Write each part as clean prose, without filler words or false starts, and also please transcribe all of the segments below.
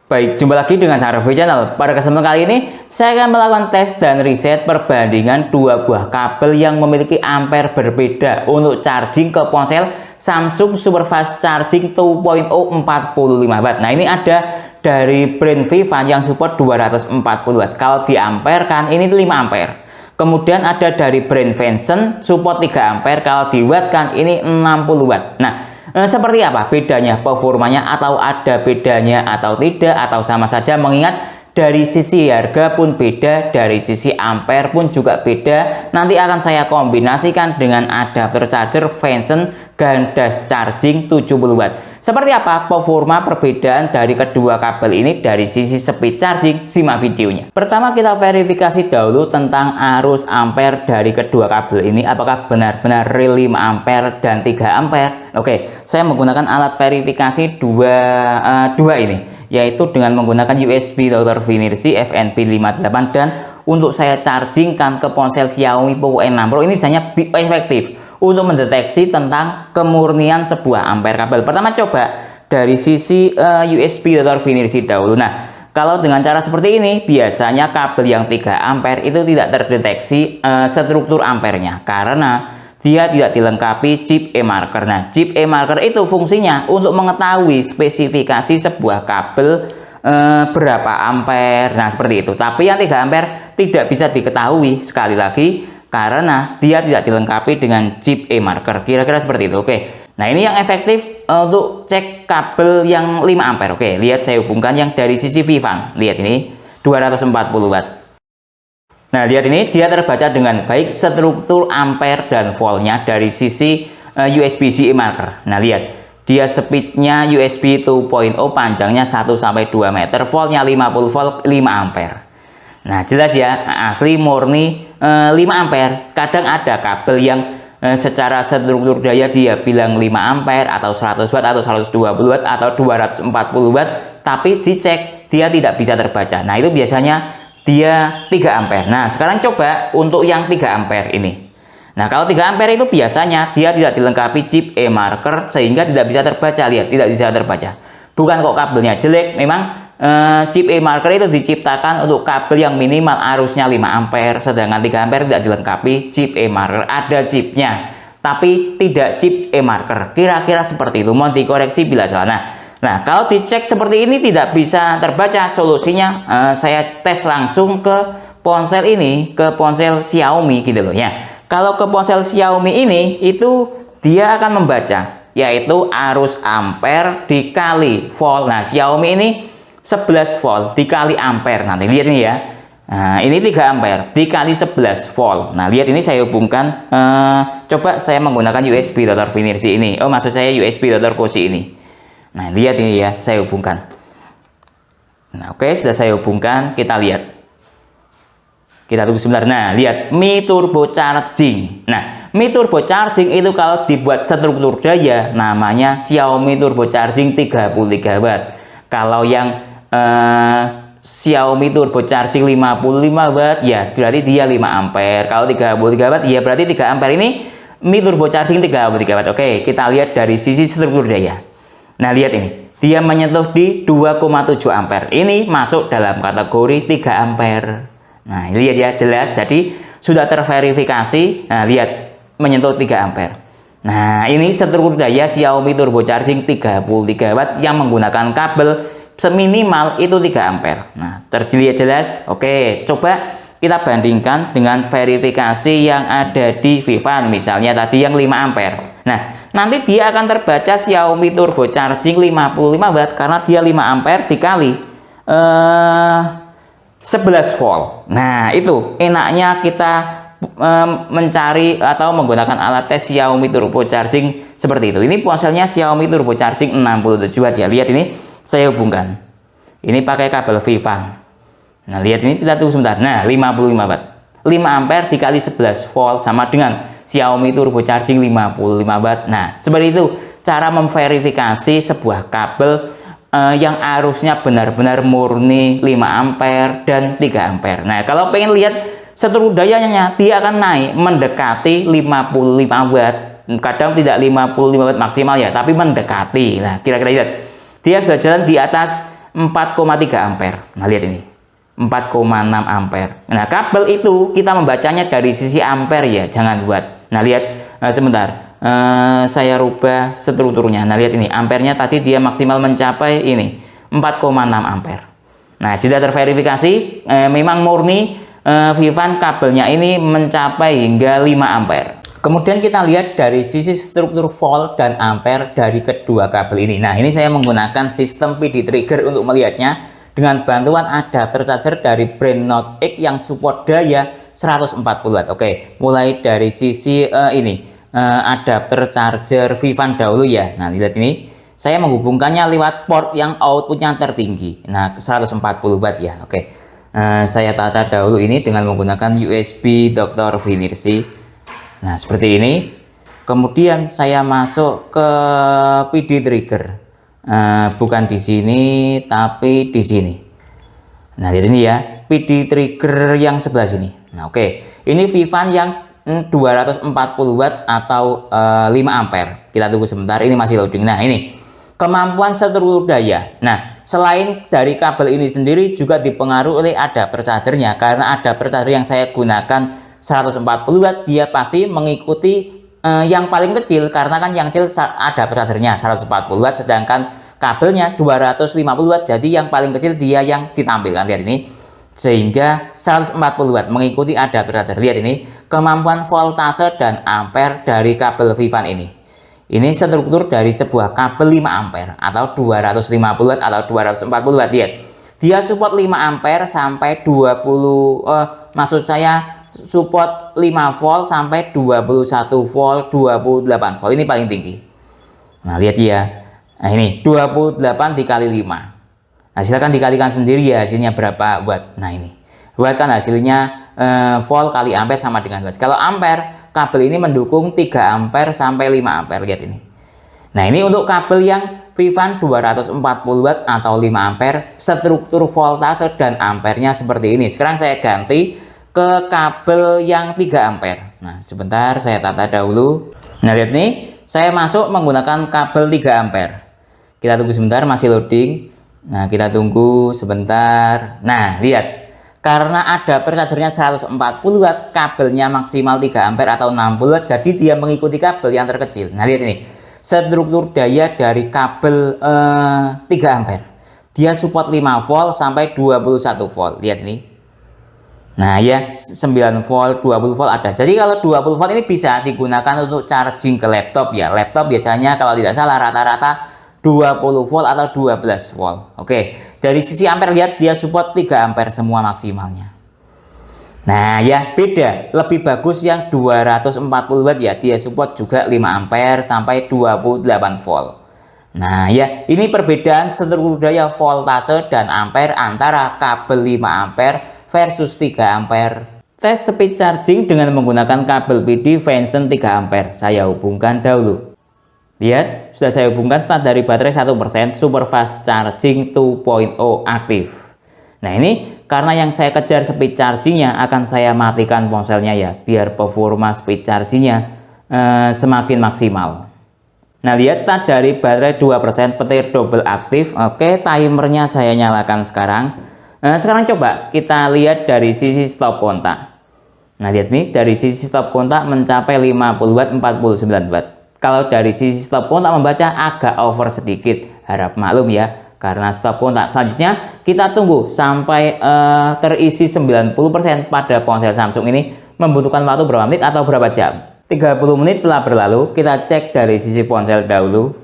Baik, jumpa lagi dengan saya Review Channel. Pada kesempatan kali ini, saya akan melakukan tes dan riset perbandingan dua buah kabel yang memiliki ampere berbeda untuk charging ke ponsel Samsung Superfast Charging 2.0 45 Watt. Nah, ini ada dari brand Vivant yang support 240 Watt. Kalau di ampere kan ini 5 ampere. Kemudian ada dari brand Venson support 3 ampere. Kalau di watt kan ini 60 Watt. Nah, seperti apa bedanya performanya, atau ada bedanya atau tidak, atau sama saja, mengingat dari sisi harga pun beda, dari sisi ampere pun juga beda. Nanti akan saya kombinasikan dengan adapter charger Venson gandas charging 70 Watt. Seperti apa performa perbedaan dari kedua kabel ini dari sisi speed charging? Simak videonya. Pertama kita verifikasi dahulu tentang arus ampere dari kedua kabel ini, apakah benar-benar real 5 ampere dan 3 ampere. Oke, saya menggunakan alat verifikasi dua ini, yaitu dengan menggunakan USB Dr. Finersi FNP58, dan untuk saya chargingkan ke ponsel Xiaomi Poco M6 Pro ini biasanya efektif untuk mendeteksi tentang kemurnian sebuah ampere kabel. Pertama coba dari sisi USB Dr. Finersi dahulu. Nah, kalau dengan cara seperti ini biasanya kabel yang 3 ampere itu tidak terdeteksi struktur ampernya karena dia tidak dilengkapi chip e-marker. Nah, chip e-marker itu fungsinya untuk mengetahui spesifikasi sebuah kabel berapa ampere. Nah, seperti itu. Tapi yang 3 ampere tidak bisa diketahui, sekali lagi, karena dia tidak dilengkapi dengan chip e-marker. Kira-kira seperti itu. Oke. Nah, ini yang efektif untuk cek kabel yang 5 ampere. Oke, lihat saya hubungkan yang dari sisi Vivant. Lihat ini 240 Watt. Nah, lihat ini dia terbaca dengan baik struktur ampere dan voltnya dari sisi USB-C e-marker. Nah, lihat dia speednya USB 2.0, panjangnya 1-2 meter, voltnya 50 volt, 5 ampere. Nah, jelas ya, asli murni 5 ampere. Kadang ada kabel yang secara struktur daya dia bilang 5 ampere atau 100 watt atau 120 watt atau 240 watt, tapi dicek dia tidak bisa terbaca. Nah, itu biasanya dia 3 ampere. Nah, sekarang coba untuk yang 3 ampere ini. Nah, kalau 3 ampere itu biasanya dia tidak dilengkapi chip e-marker sehingga tidak bisa terbaca. Lihat, tidak bisa terbaca. Bukan kok kabelnya jelek, memang chip e-marker itu diciptakan untuk kabel yang minimal arusnya 5 ampere, sedangkan 3 ampere tidak dilengkapi chip e-marker. Ada chipnya, tapi tidak chip e-marker. Kira-kira seperti itu. Mohon dikoreksi bila salah. Nah, kalau dicek seperti ini tidak bisa terbaca, solusinya saya tes langsung ke ponsel ini, ke ponsel Xiaomi gitu loh ya. Kalau ke ponsel Xiaomi ini itu dia akan membaca yaitu arus ampere dikali volt. Nah, Xiaomi ini 11 volt dikali ampere. Nanti lihat ini ya. Nah, ini 3 ampere dikali 11 volt. Nah, lihat ini saya hubungkan. Coba saya menggunakan USB Dr. Finersi ini. Oh, maksud saya USB Dr. Cosi ini. Nah, lihat ini ya, saya hubungkan. Nah, oke, sudah saya hubungkan. Kita lihat. Kita tunggu sebentar. Nah, lihat Mi Turbo Charging. Nah, Mi Turbo Charging itu kalau dibuat struktur daya namanya Xiaomi Turbo Charging 33 Watt. Kalau yang Xiaomi Turbo Charging 55 Watt ya berarti dia 5 ampere. Kalau 33 Watt ya berarti 3 ampere. Ini Mi Turbo Charging 33 Watt. Oke, kita lihat dari sisi struktur daya. Nah, lihat ini. Dia menyentuh di 2,7 ampere. Ini masuk dalam kategori 3 ampere. Nah, lihat ya, jelas. Jadi sudah terverifikasi. Nah, lihat menyentuh 3 ampere. Nah, ini struktur daya Xiaomi Turbo Charging 33 Watt yang menggunakan kabel seminimal itu 3 ampere. Nah, terlihat jelas. Oke, coba kita bandingkan dengan verifikasi yang ada di Vivant. Misalnya tadi yang 5 ampere. Nah, nanti dia akan terbaca Xiaomi Turbo Charging 55 Watt karena dia 5 ampere dikali 11 volt. Nah, itu enaknya kita mencari atau menggunakan alat tes Xiaomi Turbo Charging seperti itu. Ini ponselnya Xiaomi Turbo Charging 67 Watt ya. Lihat ini saya hubungkan. Ini pakai kabel Vivant. Nah, lihat ini, kita tunggu sebentar. Nah, 55 Watt. 5 ampere dikali 11 volt sama dengan Xiaomi Turbo Charging 55 Watt. Nah, seperti itu cara memverifikasi sebuah kabel yang arusnya benar-benar murni 5 ampere dan 3 ampere. Nah, kalau pengen lihat struktur dayanya, dia akan naik mendekati 55 Watt. Kadang tidak 55 Watt maksimal ya, tapi mendekati. Nah, kira-kira lihat. Dia sudah jalan di atas 4,3 ampere. Nah, lihat ini. 4,6 ampere. Nah, kabel itu kita membacanya dari sisi ampere ya, jangan buat. Nah, lihat sebentar. Saya rubah strukturnya. Nah, lihat ini. Ampernya tadi dia maksimal mencapai ini 4,6 ampere. Nah, sudah terverifikasi memang murni Vivan kabelnya ini mencapai hingga 5 ampere. Kemudian kita lihat dari sisi struktur volt dan ampere dari kedua kabel ini. Nah, ini saya menggunakan sistem PD trigger untuk melihatnya dengan bantuan adapter charger dari brand Note X yang support daya 140 watt. Oke, mulai dari sisi adapter charger Vivan dahulu ya. Nah, lihat ini. Saya menghubungkannya lewat port yang outputnya tertinggi. Nah, 140 watt ya. Oke. Saya tata dahulu ini dengan menggunakan USB Dr. Vinirsi. Nah, seperti ini. Kemudian saya masuk ke PD trigger. Bukan di sini, tapi di sini. Nah, lihat ini ya, PD trigger yang sebelah sini. Nah, oke. Ini Vivan yang 240 watt atau 5 ampere. Kita tunggu sebentar, ini masih loading. Nah, ini kemampuan struktur daya. Nah, selain dari kabel ini sendiri juga dipengaruhi oleh adapter chargernya, karena adapter charger yang saya gunakan 140 watt, dia pasti mengikuti yang paling kecil, karena kan yang kecil adapter chargernya 140 watt, sedangkan kabelnya 250 watt, jadi yang paling kecil dia yang ditampilkan. Lihat ini, sehingga 140 watt mengikuti adapter charger. Lihat ini kemampuan voltase dan ampere dari kabel Vivan ini. Ini struktur dari sebuah kabel 5 ampere atau 250 watt atau 240 watt. Lihat, dia support 5 ampere sampai 20 maksud saya support 5 volt sampai 21 volt, 28 volt. Ini paling tinggi. Nah, lihat ya. Nah, ini 28 dikali 5. Nah, silakan dikalikan sendiri ya hasilnya berapa watt. Nah, ini. Watt kan hasilnya volt kali ampere sama dengan watt. Kalau ampere, kabel ini mendukung 3 ampere sampai 5 ampere. Lihat ini. Nah, ini untuk kabel yang Vivan 240 watt atau 5 ampere, struktur voltase dan ampernya seperti ini. Sekarang saya ganti ke kabel yang 3 ampere. Nah, sebentar saya tata dahulu. Nah, lihat nih, saya masuk menggunakan kabel 3 ampere. Kita tunggu sebentar, masih loading. Nah, kita tunggu sebentar. Nah, lihat. Karena adapter chargernya 140 watt, kabelnya maksimal 3 ampere atau 60 watt, jadi dia mengikuti kabel yang terkecil. Nah, lihat ini. Struktur daya dari kabel 3 ampere. Dia support 5 volt sampai 21 volt. Lihat ini. Nah, ya, 9 volt, 20 volt ada. Jadi kalau 20 volt ini bisa digunakan untuk charging ke laptop ya. Laptop biasanya kalau tidak salah rata-rata 20 volt atau 12 volt. Oke, dari sisi ampere lihat dia support 3 ampere semua maksimalnya. Nah, ya, beda. Lebih bagus yang 240 watt ya. Dia support juga 5 ampere sampai 28 volt. Nah, ya, ini perbedaan struktur daya voltase dan ampere antara kabel 5 ampere versus 3 ampere. Tes speed charging dengan menggunakan kabel PD Venson 3 ampere. Saya hubungkan dahulu. Lihat, sudah saya hubungkan start dari baterai 1%, super fast charging 2.0 aktif. Nah, ini karena yang saya kejar speed chargingnya, akan saya matikan ponselnya ya, biar performa speed chargingnya semakin maksimal. Nah, lihat start dari baterai 2%, petir double aktif. Oke, timernya saya nyalakan sekarang. Sekarang coba kita lihat dari sisi stop kontak. Nah, lihat nih, dari sisi stop kontak mencapai 50 watt, 49 watt. Kalau dari sisi stop kontak membaca agak over sedikit, harap maklum ya, karena stop kontak. Selanjutnya kita tunggu sampai terisi 90% pada ponsel Samsung ini. Membutuhkan waktu berapa menit atau berapa jam? 30 menit telah berlalu. Kita cek dari sisi ponsel dahulu.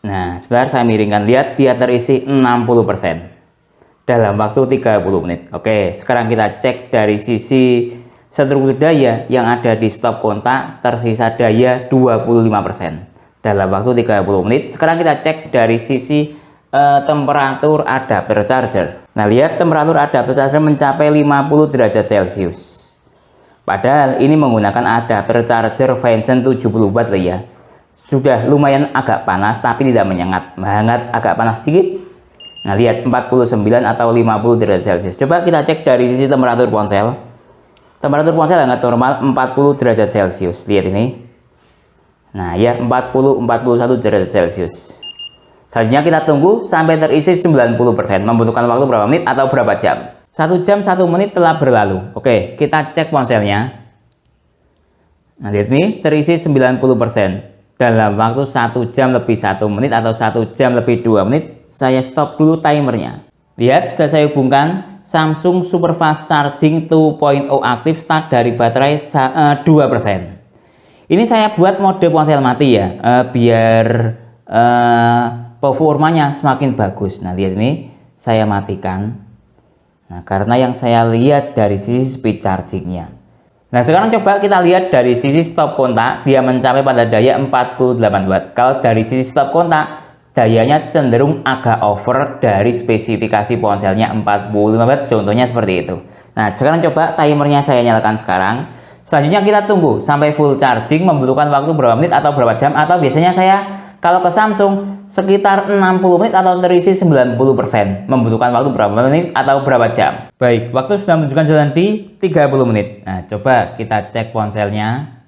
Nah, sebentar saya miringkan, lihat dia terisi 60% dalam waktu 30 menit. Oke, sekarang kita cek dari sisi struktur daya yang ada di stop kontak, tersisa daya 25% dalam waktu 30 menit. Sekarang kita cek dari sisi temperatur adapter charger. Nah, lihat temperatur adapter charger mencapai 50 derajat Celcius. Padahal ini menggunakan adapter charger Venson 70 watt ya. Sudah lumayan agak panas tapi tidak menyengat. Hangat agak panas sedikit. Nah, lihat 49 atau 50 derajat Celcius. Coba kita cek dari sisi temperatur ponsel. Temperatur ponsel hangat normal 40 derajat Celcius. Lihat ini. Nah, ya 40-41 derajat Celcius. Selanjutnya kita tunggu sampai terisi 90%. Membutuhkan waktu berapa menit atau berapa jam? 1 jam 1 menit telah berlalu. Oke, kita cek ponselnya. Nah, lihat ini terisi 90%. Dalam waktu 1 jam lebih 1 menit atau 1 jam lebih 2 menit, saya stop dulu timernya. Lihat, sudah saya hubungkan Samsung Super Fast Charging 2.0 aktif start dari baterai 2%. Ini saya buat mode ponsel mati ya, biar performanya semakin bagus. Nah, lihat ini saya matikan. Nah, karena yang saya lihat dari sisi speed chargingnya. Nah, sekarang coba kita lihat dari sisi stop kontak, dia mencapai pada daya 48 watt. Kalau dari sisi stop kontak, dayanya cenderung agak over dari spesifikasi ponselnya 45 watt, contohnya seperti itu. Nah, sekarang coba timernya saya nyalakan sekarang. Selanjutnya kita tunggu sampai full charging, membutuhkan waktu berapa menit atau berapa jam, atau biasanya saya kalau ke Samsung sekitar 60 menit atau terisi 90%. Membutuhkan waktu berapa menit atau berapa jam. Baik, waktu sudah menunjukkan jalan di 30 menit. Nah, coba kita cek ponselnya.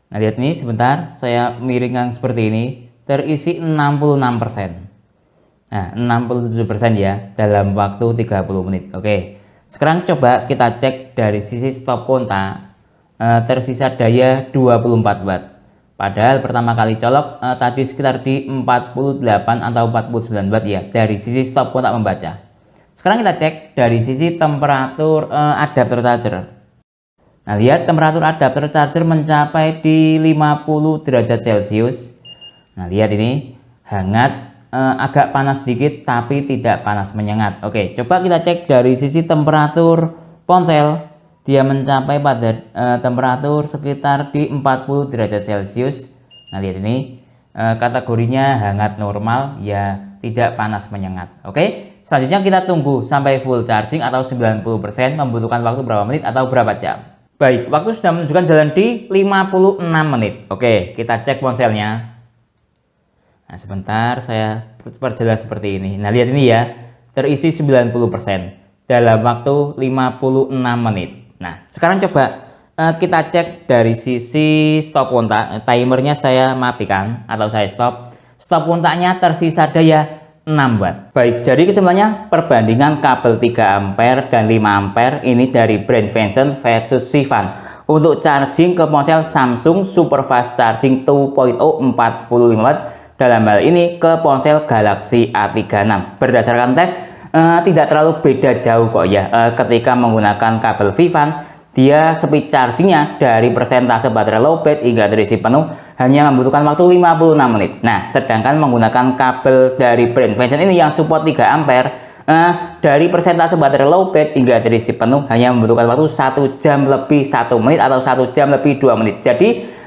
Nah, lihat ini sebentar, saya miringkan seperti ini. Terisi 66%. Nah, 67% ya dalam waktu 30 menit. Oke, sekarang coba kita cek dari sisi stop kontak. Tersisa daya 24 watt. Padahal pertama kali colok tadi sekitar di 48 atau 49 watt ya dari sisi stop kontak membaca. Sekarang kita cek dari sisi temperatur adapter charger. Nah, lihat temperatur adapter charger mencapai di 50 derajat Celcius. Nah, lihat ini hangat, agak panas sedikit tapi tidak panas menyengat. Oke, coba kita cek dari sisi temperatur ponsel. Dia mencapai pada temperatur sekitar di 40 derajat Celcius. Nah, lihat ini kategorinya hangat normal ya, tidak panas menyengat. Oke, selanjutnya kita tunggu sampai full charging atau 90%. Membutuhkan waktu berapa menit atau berapa jam. Baik, waktu sudah menunjukkan jalan di 56 menit. Oke, kita cek ponselnya. Nah, sebentar saya perjelas seperti ini. Nah, lihat ini ya, terisi 90% dalam waktu 56 menit. Nah, sekarang coba kita cek dari sisi stop kontak. Timernya saya matikan atau saya stop. Stop kontaknya tersisa daya 6 watt. Baik, jadi kesimpulannya perbandingan kabel 3 ampere dan 5 ampere ini dari brand Venson versus Vivan untuk charging ke ponsel Samsung Super Fast Charging 2.0 45 watt. Dalam hal ini ke ponsel Galaxy A36. Berdasarkan tes tidak terlalu beda jauh kok ya. Ketika menggunakan kabel Vivan, dia speed chargingnya dari persentase baterai lowbat hingga terisi penuh hanya membutuhkan waktu 56 menit. Nah, sedangkan menggunakan kabel dari brand Venson ini yang support 3 ampere, dari persentase baterai lowbat hingga terisi penuh hanya membutuhkan waktu 1 jam lebih 1 menit atau 1 jam lebih 2 menit. Jadi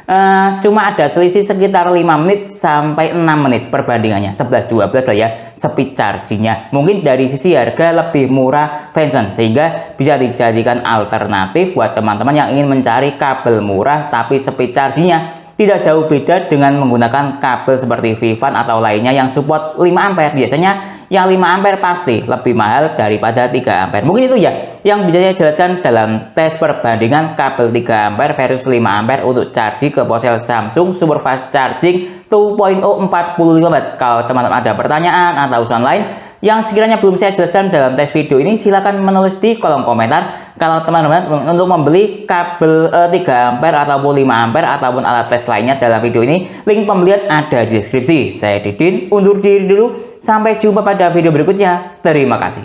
cuma ada selisih sekitar 5 menit sampai 6 menit perbandingannya, 11-12 lah ya speed chargingnya. Mungkin dari sisi harga lebih murah Venson, sehingga bisa dijadikan alternatif buat teman-teman yang ingin mencari kabel murah tapi speed chargingnya tidak jauh beda dengan menggunakan kabel seperti Vivan atau lainnya yang support 5 ampere. Biasanya yang 5 ampere pasti lebih mahal daripada 3 ampere. Mungkin itu ya yang bisa saya jelaskan dalam tes perbandingan kabel 3 ampere versus 5 ampere untuk charging ke ponsel Samsung Super Fast Charging 2.0 45 watt. Kalau teman-teman ada pertanyaan atau usulan lain yang sekiranya belum saya jelaskan dalam tes video ini, silahkan menulis di kolom komentar. Kalau teman-teman untuk membeli kabel 3 ampere ataupun 5 ampere ataupun alat tes lainnya dalam video ini, link pembelian ada di deskripsi. Saya Didin, undur diri dulu. Sampai jumpa pada video berikutnya. Terima kasih.